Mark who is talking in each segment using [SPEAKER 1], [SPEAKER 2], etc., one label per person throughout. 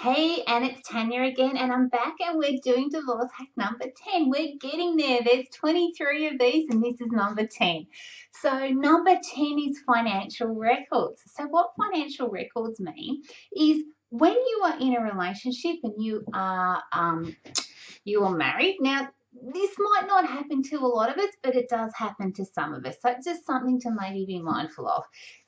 [SPEAKER 1] Hey, and it's Tanya again, and I'm back, and we're doing divorce hack number 10. We're getting there. There's 23 of these, and this is number 10. So, number 10 is financial records. So, what financial records mean is when you are in a relationship and you are married. Now, this might not happen to a lot of us, but it does happen to some of us. So, it's just something to maybe be mindful of.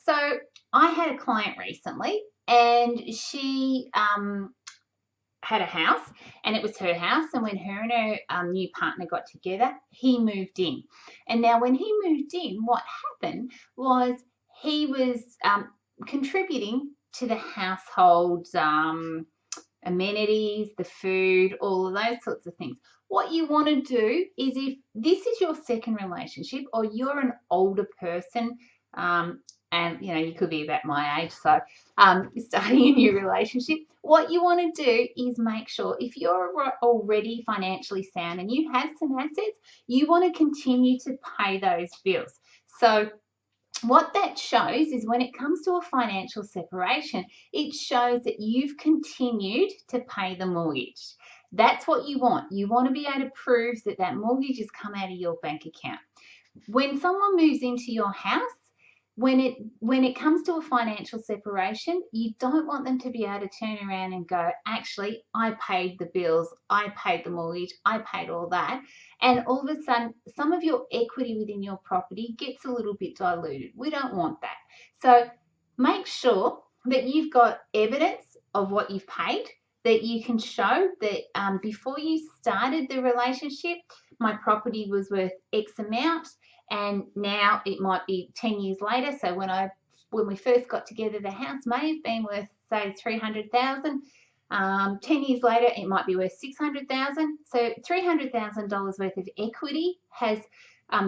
[SPEAKER 1] So, I had a client recently, and she had a house, and it was her house, and when her and her new partner got together, he moved in. And now when he moved in, what happened was he was contributing to the household's amenities, the food, all of those sorts of things. What you want to do is, if this is your second relationship or you're an older person, and you could be about my age, so starting a new relationship, what you want to do is make sure, if you're already financially sound and you have some assets, you want to continue to pay those bills. So what that shows is, when it comes to a financial separation, it shows that you've continued to pay the mortgage. That's what you want. You want to be able to prove that that mortgage has come out of your bank account. When someone moves into your house, when it comes to a financial separation, you don't want them to be able to turn around and go, actually, I paid the bills, I paid the mortgage, I paid all that, and all of a sudden some of your equity within your property gets a little bit diluted. We don't want that. So make sure that you've got evidence of what you've paid, that you can show that before you started the relationship, my property was worth X amount, and now it might be 10 years later. So when we first got together, the house may have been worth, say, 300,000. 10 years later, it might be worth 600,000. So $300,000 worth of equity has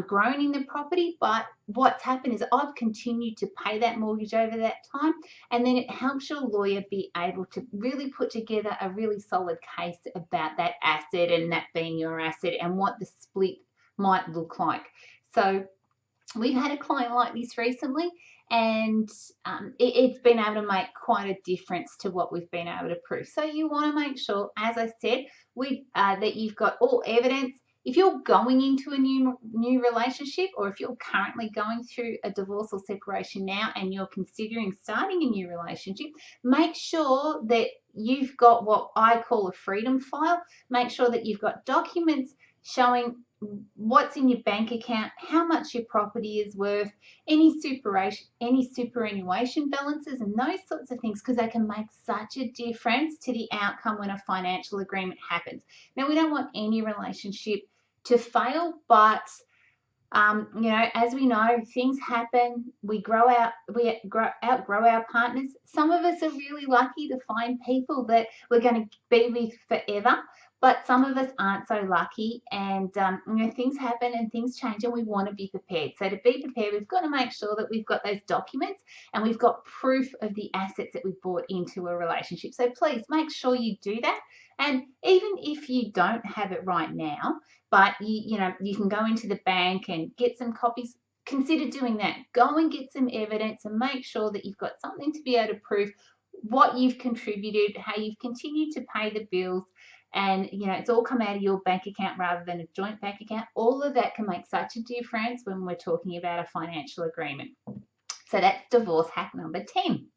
[SPEAKER 1] grown in the property. But what's happened is I've continued to pay that mortgage over that time, and then it helps your lawyer be able to really put together a really solid case about that asset, and that being your asset, and what the split might look like. So we've had a client like this recently, and it's been able to make quite a difference to what we've been able to prove. So you want to make sure, as I said, that you've got all evidence. If you're going into a new relationship, or if you're currently going through a divorce or separation now and you're considering starting a new relationship, make sure that you've got what I call a freedom file. Make sure that you've got documents showing what's in your bank account, how much your property is worth, any superannuation balances, and those sorts of things, because they can make such a difference to the outcome when a financial agreement happens. Now, we don't want any relationship to fail, but as we know, things happen. We outgrow our partners. Some of us are really lucky to find people that we're going to be with forever, but some of us aren't so lucky, and things happen and things change, and we want to be prepared. So to be prepared, we've got to make sure that we've got those documents and we've got proof of the assets that we've brought into a relationship. So please make sure you do that. And even if you don't have it right now, but you can go into the bank and get some copies, consider doing that. Go and get some evidence and make sure that you've got something to be able to prove what you've contributed, how you've continued to pay the bills, and it's all come out of your bank account rather than a joint bank account. All of that can make such a difference when we're talking about a financial agreement. So that's divorce hack number 10.